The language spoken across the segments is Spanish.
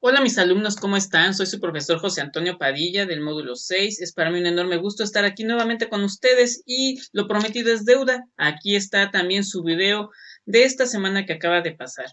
Hola mis alumnos, ¿cómo están? Soy su profesor José Antonio Padilla del módulo 6. Es para mí un enorme gusto estar aquí nuevamente con ustedes y lo prometido es deuda. Aquí está también su video de esta semana que acaba de pasar.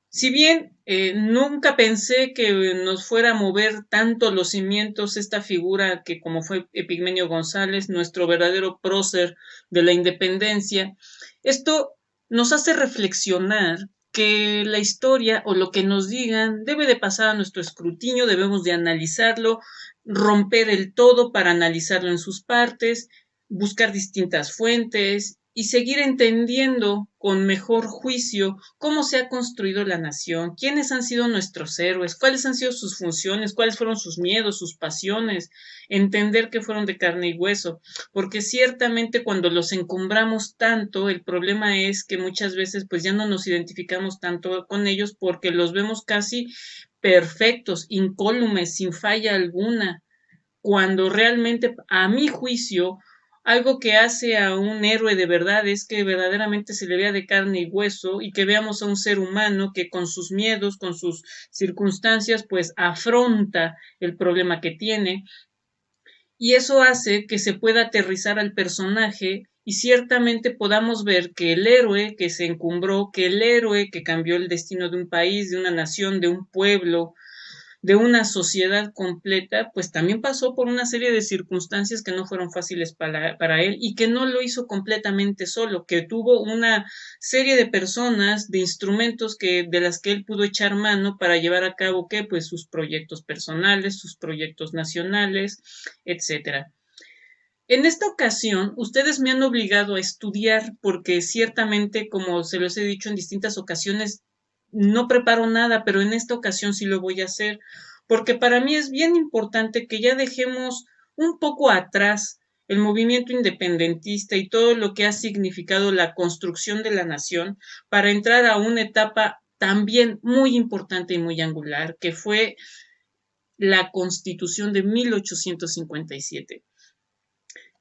Si bien nunca pensé que nos fuera a mover tanto los cimientos esta figura que como fue Epigmenio González, nuestro verdadero prócer de la independencia, esto nos hace reflexionar que la historia o lo que nos digan debe de pasar a nuestro escrutinio, debemos de analizarlo, romper el todo para analizarlo en sus partes, buscar distintas fuentes y seguir entendiendo con mejor juicio cómo se ha construido la nación, quiénes han sido nuestros héroes, cuáles han sido sus funciones, cuáles fueron sus miedos, sus pasiones, entender que fueron de carne y hueso, porque ciertamente cuando los encumbramos tanto, el problema es que muchas veces pues ya no nos identificamos tanto con ellos porque los vemos casi perfectos, incólumes, sin falla alguna, cuando realmente, a mi juicio, algo que hace a un héroe de verdad es que verdaderamente se le vea de carne y hueso y que veamos a un ser humano que con sus miedos, con sus circunstancias, pues afronta el problema que tiene y eso hace que se pueda aterrizar al personaje y ciertamente podamos ver que el héroe que se encumbró, que el héroe que cambió el destino de un país, de una nación, de un pueblo, de una sociedad completa, pues también pasó por una serie de circunstancias que no fueron fáciles para él y que no lo hizo completamente solo, que tuvo una serie de personas, de instrumentos de las que él pudo echar mano para llevar a cabo que pues sus proyectos personales, sus proyectos nacionales, etcétera. En esta ocasión, ustedes me han obligado a estudiar porque ciertamente, como se los he dicho en distintas ocasiones, no preparo nada, pero en esta ocasión sí lo voy a hacer, porque para mí es bien importante que ya dejemos un poco atrás el movimiento independentista y todo lo que ha significado la construcción de la nación para entrar a una etapa también muy importante y muy angular, que fue la Constitución de 1857.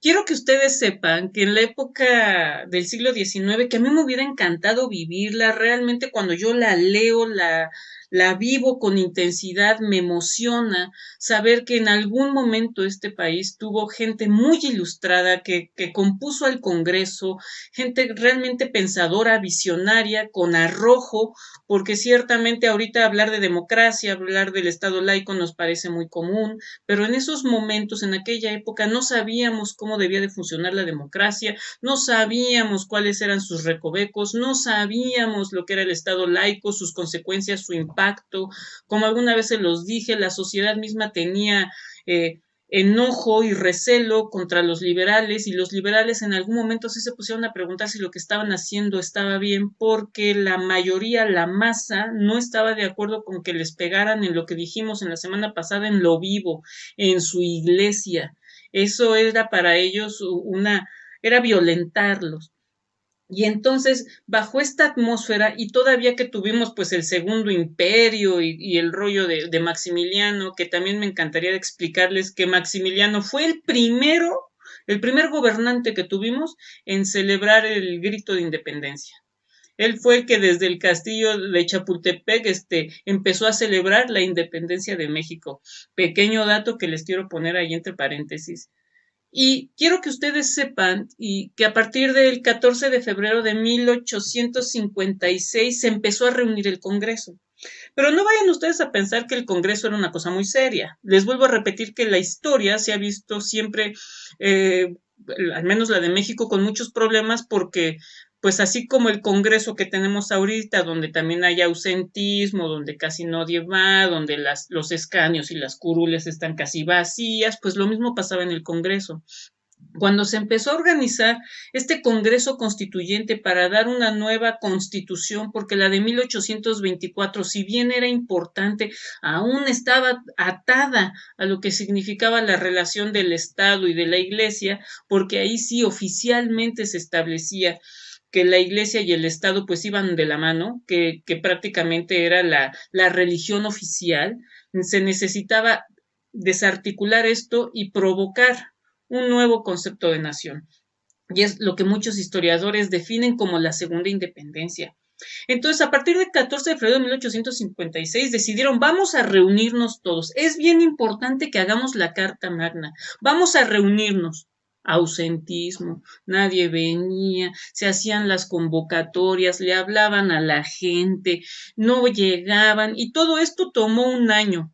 Quiero que ustedes sepan que en la época del siglo XIX, que a mí me hubiera encantado vivirla, realmente cuando yo la leo, la vivo con intensidad, me emociona saber que en algún momento este país tuvo gente muy ilustrada que compuso al Congreso, gente realmente pensadora, visionaria, con arrojo, porque ciertamente ahorita hablar de democracia, hablar del Estado laico nos parece muy común, pero en esos momentos, en aquella época, no sabíamos cómo debía de funcionar la democracia, no sabíamos cuáles eran sus recovecos, no sabíamos lo que era el Estado laico, sus consecuencias, su impacto. Como alguna vez se los dije, la sociedad misma tenía enojo y recelo contra los liberales y los liberales en algún momento sí se pusieron a preguntar si lo que estaban haciendo estaba bien porque la mayoría, la masa, no estaba de acuerdo con que les pegaran en lo que dijimos en la semana pasada, en lo vivo, en su iglesia. Eso era para ellos era violentarlos. Y entonces, bajo esta atmósfera, y todavía que tuvimos pues el segundo imperio y el rollo de Maximiliano, que también me encantaría explicarles que Maximiliano fue el primer gobernante que tuvimos en celebrar el grito de independencia. Él fue el que desde el castillo de Chapultepec empezó a celebrar la independencia de México. Pequeño dato que les quiero poner ahí entre paréntesis. Y quiero que ustedes sepan y que a partir del 14 de febrero de 1856 se empezó a reunir el Congreso. Pero no vayan ustedes a pensar que el Congreso era una cosa muy seria. Les vuelvo a repetir que la historia se ha visto siempre, eh, al menos la de México, con muchos problemas porque, pues así como el Congreso que tenemos ahorita, donde también hay ausentismo, donde casi nadie va, donde los escaños y las curules están casi vacías, pues lo mismo pasaba en el Congreso. Cuando se empezó a organizar este Congreso Constituyente para dar una nueva constitución, porque la de 1824, si bien era importante, aún estaba atada a lo que significaba la relación del Estado y de la Iglesia, porque ahí sí oficialmente se establecía que la Iglesia y el Estado pues iban de la mano, que prácticamente era la religión oficial, se necesitaba desarticular esto y provocar un nuevo concepto de nación. Y es lo que muchos historiadores definen como la segunda independencia. Entonces, a partir del 14 de febrero de 1856, decidieron, vamos a reunirnos todos. Es bien importante que hagamos la Carta Magna. Vamos a reunirnos. Ausentismo, nadie venía, se hacían las convocatorias, le hablaban a la gente, no llegaban, y todo esto tomó un año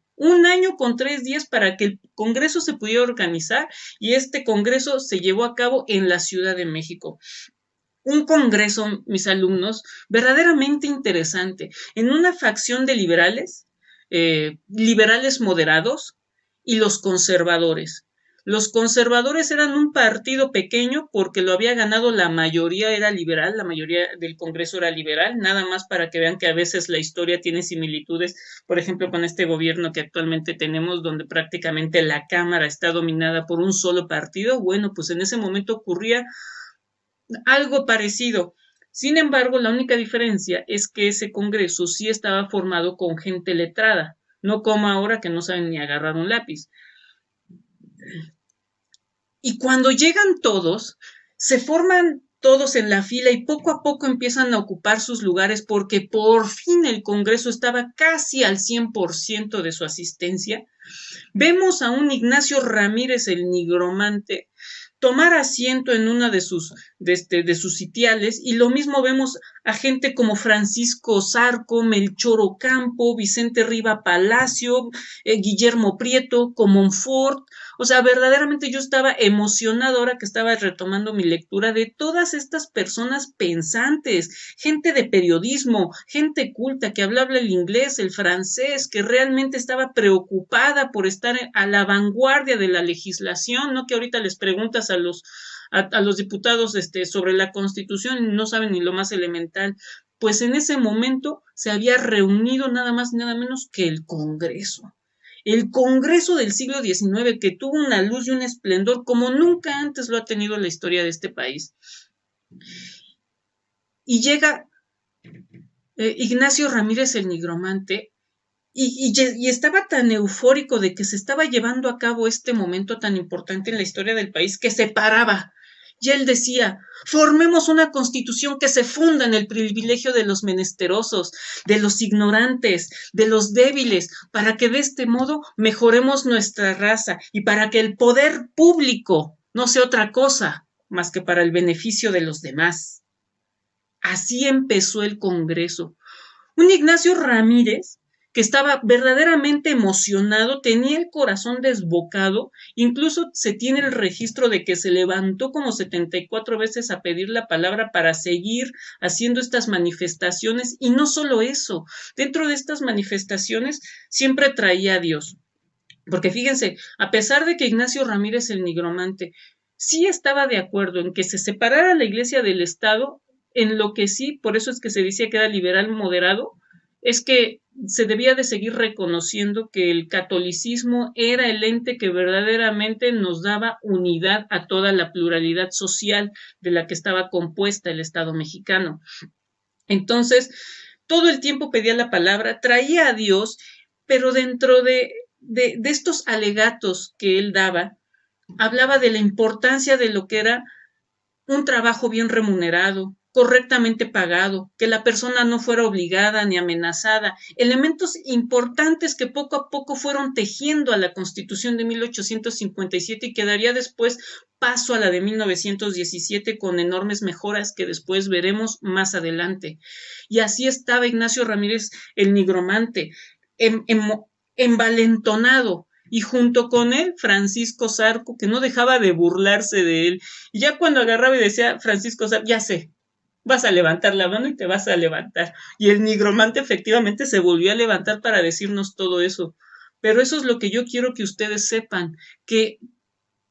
con 3 días para que el Congreso se pudiera organizar, y este Congreso se llevó a cabo en la Ciudad de México. Un congreso, mis alumnos, verdaderamente interesante, en una facción de liberales, liberales moderados y los conservadores. Los conservadores eran un partido pequeño porque lo había ganado la mayoría, era liberal, la mayoría del Congreso era liberal, nada más para que vean que a veces la historia tiene similitudes, por ejemplo, con este gobierno que actualmente tenemos, donde prácticamente la Cámara está dominada por un solo partido. Bueno, pues en ese momento ocurría algo parecido. Sin embargo, la única diferencia es que ese Congreso sí estaba formado con gente letrada, no como ahora que no saben ni agarrar un lápiz. Y cuando llegan todos, se forman todos en la fila y poco a poco empiezan a ocupar sus lugares porque por fin el Congreso estaba casi al 100% de su asistencia. Vemos a un Ignacio Ramírez el Nigromante tomar asiento en una de sus sitiales, y lo mismo vemos a gente como Francisco Zarco, Melchor Ocampo, Vicente Riva Palacio, Guillermo Prieto, Comonfort. O sea, verdaderamente yo estaba emocionado ahora que estaba retomando mi lectura de todas estas personas pensantes, gente de periodismo, gente culta que hablaba el inglés, el francés, que realmente estaba preocupada por estar a la vanguardia de la legislación, no que ahorita les preguntas a los diputados sobre la Constitución y no saben ni lo más elemental. Pues en ese momento se había reunido nada más y nada menos que el Congreso. El Congreso del siglo XIX, que tuvo una luz y un esplendor como nunca antes lo ha tenido la historia de este país. Y llega Ignacio Ramírez el Nigromante, y estaba tan eufórico de que se estaba llevando a cabo este momento tan importante en la historia del país que se paraba. Y él decía, formemos una constitución que se funda en el privilegio de los menesterosos, de los ignorantes, de los débiles, para que de este modo mejoremos nuestra raza y para que el poder público no sea otra cosa más que para el beneficio de los demás. Así empezó el Congreso. Un Ignacio Ramírez que estaba verdaderamente emocionado, tenía el corazón desbocado, incluso se tiene el registro de que se levantó como 74 veces a pedir la palabra para seguir haciendo estas manifestaciones, y no solo eso, dentro de estas manifestaciones siempre traía a Dios, porque fíjense, a pesar de que Ignacio Ramírez el Nigromante sí estaba de acuerdo en que se separara la iglesia del Estado, en lo que sí, por eso es que se decía que era liberal moderado, es que se debía de seguir reconociendo que el catolicismo era el ente que verdaderamente nos daba unidad a toda la pluralidad social de la que estaba compuesta el Estado mexicano. Entonces, todo el tiempo pedía la palabra, traía a Dios, pero dentro de estos alegatos que él daba, hablaba de la importancia de lo que era un trabajo bien remunerado, correctamente pagado, que la persona no fuera obligada ni amenazada, elementos importantes que poco a poco fueron tejiendo a la Constitución de 1857 y que daría después paso a la de 1917 con enormes mejoras que después veremos más adelante. Y así estaba Ignacio Ramírez el Nigromante, envalentonado, y junto con él Francisco Zarco, que no dejaba de burlarse de él. Y ya cuando agarraba y decía Francisco Zarco, ya sé, vas a levantar la mano y te vas a levantar. Y el Nigromante efectivamente se volvió a levantar para decirnos todo eso. Pero eso es lo que yo quiero que ustedes sepan, que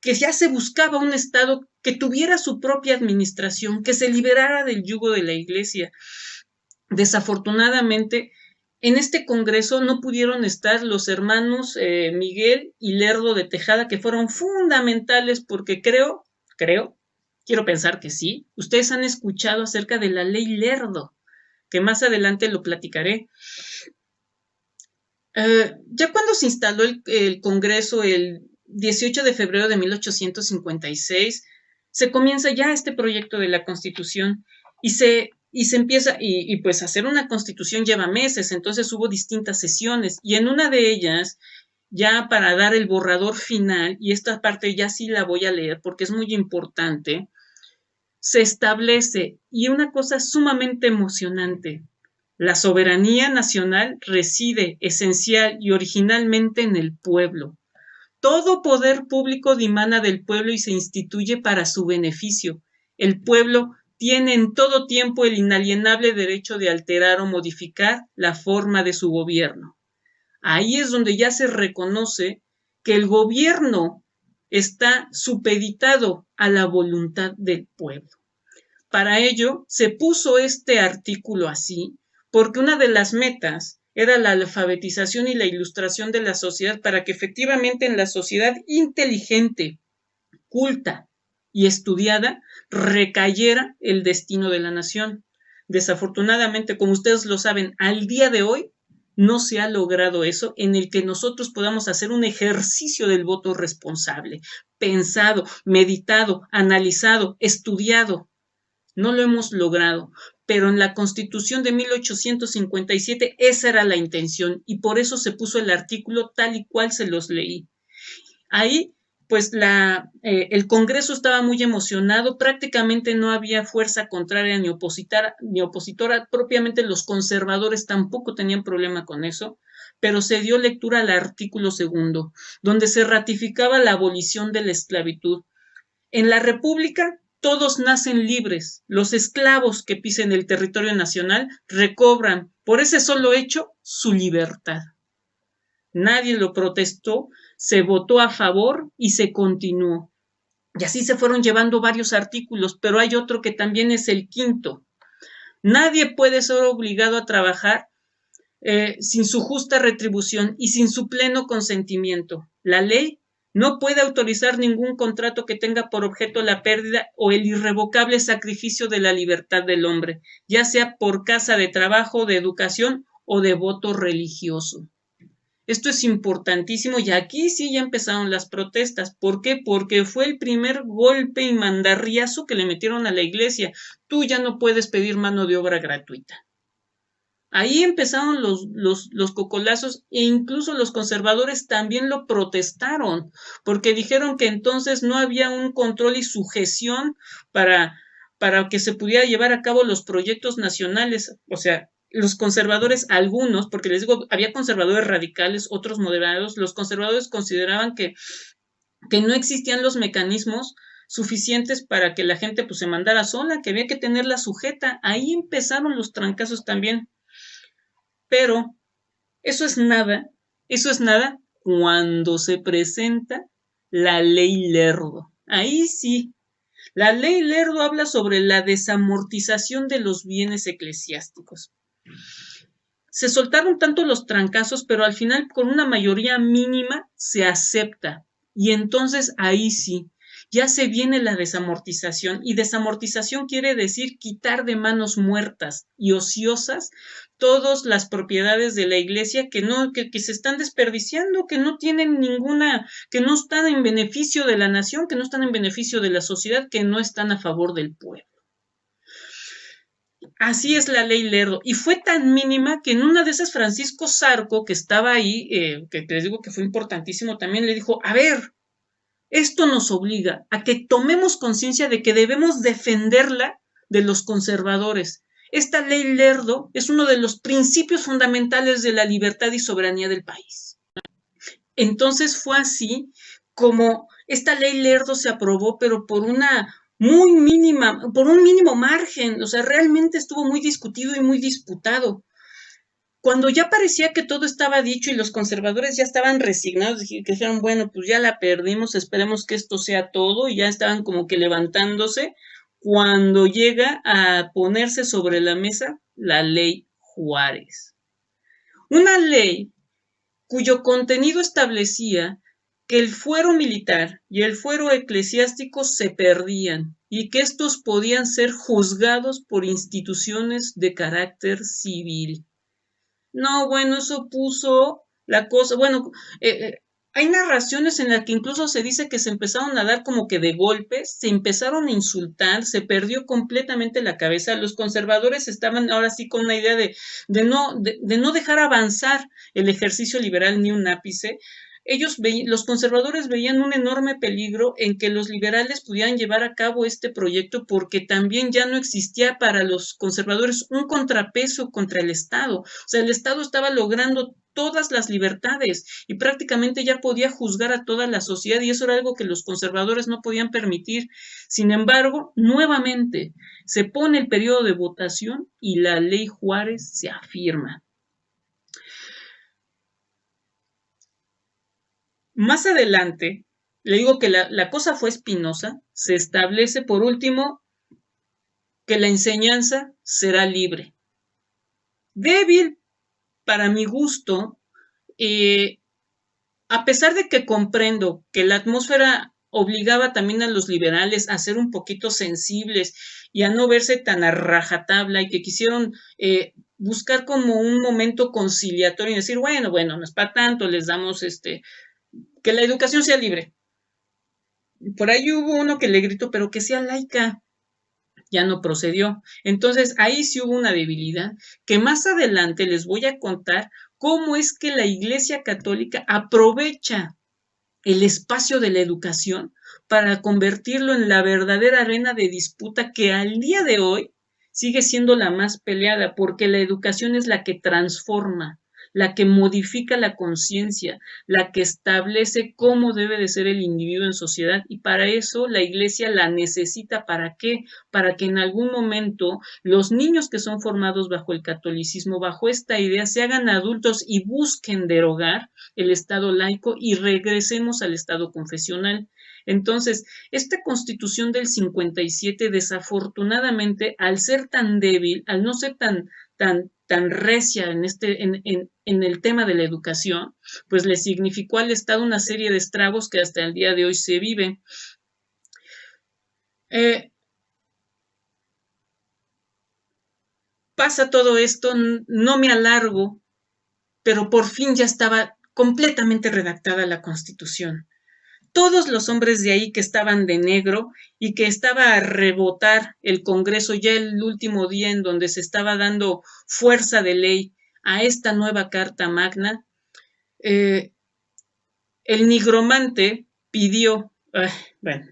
ya se buscaba un Estado que tuviera su propia administración, que se liberara del yugo de la Iglesia. Desafortunadamente, en este Congreso no pudieron estar los hermanos Miguel y Lerdo de Tejada, que fueron fundamentales porque quiero pensar que sí, ustedes han escuchado acerca de la ley Lerdo, que más adelante lo platicaré. Ya cuando se instaló el Congreso el 18 de febrero de 1856, se comienza ya este proyecto de la Constitución y se y se empieza, y pues hacer una constitución lleva meses, entonces hubo distintas sesiones, y en una de ellas, ya para dar el borrador final, y esta parte ya sí la voy a leer porque es muy importante, se establece, y una cosa sumamente emocionante, la soberanía nacional reside esencial y originalmente en el pueblo. Todo poder público dimana del pueblo y se instituye para su beneficio. El pueblo tiene en todo tiempo el inalienable derecho de alterar o modificar la forma de su gobierno. Ahí es donde ya se reconoce que el gobierno está supeditado a la voluntad del pueblo. Para ello, se puso este artículo así, porque una de las metas era la alfabetización y la ilustración de la sociedad para que efectivamente en la sociedad inteligente, culta y estudiada recayera el destino de la nación. Desafortunadamente, como ustedes lo saben, al día de hoy no se ha logrado eso en el que nosotros podamos hacer un ejercicio del voto responsable, pensado, meditado, analizado, estudiado. No lo hemos logrado, pero en la Constitución de 1857 esa era la intención y por eso se puso el artículo tal y cual se los leí. Ahí, pues el Congreso estaba muy emocionado, prácticamente no había fuerza contraria ni opositora, propiamente los conservadores tampoco tenían problema con eso, pero se dio lectura al artículo segundo, donde se ratificaba la abolición de la esclavitud. En la República todos nacen libres. Los esclavos que pisen el territorio nacional recobran, por ese solo hecho, su libertad. Nadie lo protestó, se votó a favor y se continuó. Y así se fueron llevando varios artículos, pero hay otro que también es el quinto. Nadie puede ser obligado a trabajar sin su justa retribución y sin su pleno consentimiento. La ley no puede autorizar ningún contrato que tenga por objeto la pérdida o el irrevocable sacrificio de la libertad del hombre, ya sea por causa de trabajo, de educación o de voto religioso. Esto es importantísimo y aquí sí ya empezaron las protestas. ¿Por qué? Porque fue el primer golpe y mandarriazo que le metieron a la iglesia. Tú ya no puedes pedir mano de obra gratuita. Ahí empezaron los cocolazos e incluso los conservadores también lo protestaron porque dijeron que entonces no había un control y sujeción para que se pudiera llevar a cabo los proyectos nacionales. O sea, los conservadores, algunos, porque les digo, había conservadores radicales, otros moderados, los conservadores consideraban que no existían los mecanismos suficientes para que la gente pues se mandara sola, que había que tenerla sujeta. Ahí empezaron los trancazos también. Pero eso es nada cuando se presenta la ley Lerdo. Ahí sí, la ley Lerdo habla sobre la desamortización de los bienes eclesiásticos. Se soltaron tanto los trancazos, pero al final con una mayoría mínima se acepta. Y entonces ahí sí, ya se viene la desamortización. Y desamortización quiere decir quitar de manos muertas y ociosas todas las propiedades de la iglesia que se están desperdiciando, que no tienen ninguna, que no están en beneficio de la nación, que no están en beneficio de la sociedad, que no están a favor del pueblo. Así es la ley Lerdo. Y fue tan mínima que en una de esas Francisco Zarco, que estaba ahí, que les digo que fue importantísimo, también le dijo, a ver, esto nos obliga a que tomemos conciencia de que debemos defenderla de los conservadores. Esta ley Lerdo es uno de los principios fundamentales de la libertad y soberanía del país. Entonces fue así como esta ley Lerdo se aprobó, pero por una muy mínima, por un mínimo margen. O sea, realmente estuvo muy discutido y muy disputado. Cuando ya parecía que todo estaba dicho y los conservadores ya estaban resignados, que dijeron, bueno, pues ya la perdimos, esperemos que esto sea todo, y ya estaban como que levantándose, cuando llega a ponerse sobre la mesa la ley Juárez. Una ley cuyo contenido establecía que el fuero militar y el fuero eclesiástico se perdían y que estos podían ser juzgados por instituciones de carácter civil. No, bueno, eso puso la cosa, bueno, Hay narraciones en las que incluso se dice que se empezaron a dar como que de golpes, se empezaron a insultar, se perdió completamente la cabeza. Los conservadores estaban ahora sí con una idea de no dejar avanzar el ejercicio liberal ni un ápice. Los conservadores veían un enorme peligro en que los liberales pudieran llevar a cabo este proyecto porque también ya no existía para los conservadores un contrapeso contra el Estado. O sea, el Estado estaba logrando todas las libertades y prácticamente ya podía juzgar a toda la sociedad y eso era algo que los conservadores no podían permitir. Sin embargo, nuevamente se pone el periodo de votación y la ley Juárez se afirma. Más adelante, le digo que la cosa fue espinosa, se establece por último que la enseñanza será libre. Débil, para mi gusto, a pesar de que comprendo que la atmósfera obligaba también a los liberales a ser un poquito sensibles y a no verse tan a rajatabla y que quisieron buscar como un momento conciliatorio y decir, bueno, no es para tanto, les damos que la educación sea libre. Por ahí hubo uno que le gritó, pero que sea laica. Ya no procedió. Entonces, ahí sí hubo una debilidad que más adelante les voy a contar cómo es que la Iglesia Católica aprovecha el espacio de la educación para convertirlo en la verdadera arena de disputa que al día de hoy sigue siendo la más peleada, porque la educación es la que transforma, la que modifica la conciencia, la que establece cómo debe de ser el individuo en sociedad y para eso la iglesia la necesita. ¿Para qué? Para que en algún momento los niños que son formados bajo el catolicismo, bajo esta idea, se hagan adultos y busquen derogar el Estado laico y regresemos al Estado confesional. Entonces, esta constitución del 57, desafortunadamente, al ser tan débil, al no ser tan recia en el tema de la educación, pues le significó al Estado una serie de estragos que hasta el día de hoy se vive. Pasa todo esto, no me alargo, pero por fin ya estaba completamente redactada la Constitución. Todos los hombres de ahí que estaban de negro y que estaba a rebotar el Congreso ya el último día en donde se estaba dando fuerza de ley a esta nueva Carta Magna, el nigromante pidió, bueno,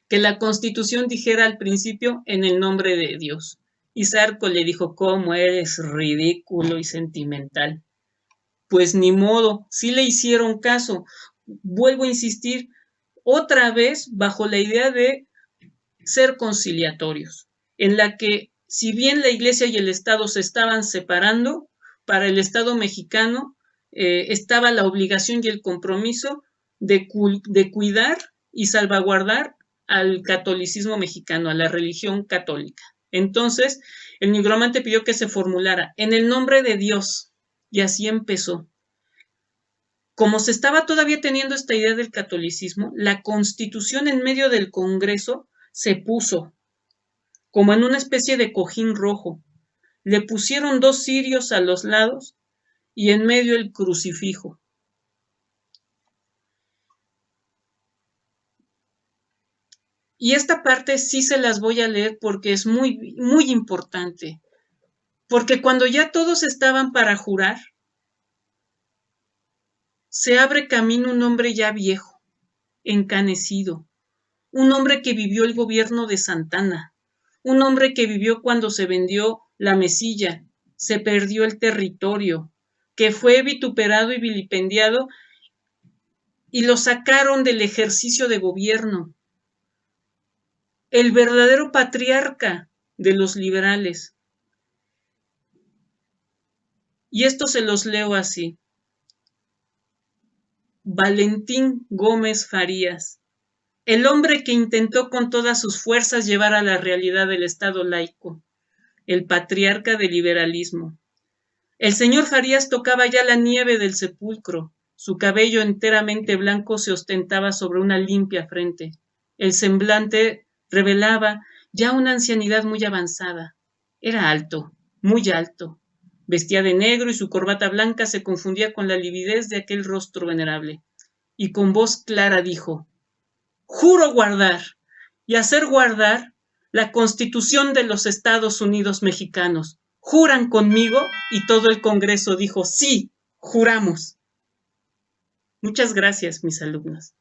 que la Constitución dijera al principio en el nombre de Dios. Y Zarco le dijo, ¿cómo eres ridículo y sentimental? Pues ni modo, sí le hicieron caso. Vuelvo a insistir, otra vez bajo la idea de ser conciliatorios, en la que si bien la Iglesia y el Estado se estaban separando, para el Estado mexicano estaba la obligación y el compromiso de cuidar y salvaguardar al catolicismo mexicano, a la religión católica. Entonces, el nigromante pidió que se formulara en el nombre de Dios, y así empezó. Como se estaba todavía teniendo esta idea del catolicismo, la Constitución en medio del Congreso se puso como en una especie de cojín rojo. Le pusieron 2 cirios a los lados y en medio el crucifijo. Y esta parte sí se las voy a leer porque es muy, muy importante. Porque cuando ya todos estaban para jurar, se abre camino un hombre ya viejo, encanecido, un hombre que vivió el gobierno de Santana, un hombre que vivió cuando se vendió la mesilla, se perdió el territorio, que fue vituperado y vilipendiado y lo sacaron del ejercicio de gobierno. El verdadero patriarca de los liberales. Y esto se los leo así. Valentín Gómez Farías, el hombre que intentó con todas sus fuerzas llevar a la realidad del Estado laico, el patriarca del liberalismo. El señor Farías tocaba ya la nieve del sepulcro, su cabello enteramente blanco se ostentaba sobre una limpia frente. El semblante revelaba ya una ancianidad muy avanzada. Era alto, muy alto, Vestía de negro y su corbata blanca se confundía con la lividez de aquel rostro venerable. Y con voz clara dijo: «Juro guardar y hacer guardar la Constitución de los Estados Unidos mexicanos». ¿Juran conmigo? Y todo el Congreso dijo: «Sí, juramos». Muchas gracias, mis alumnos.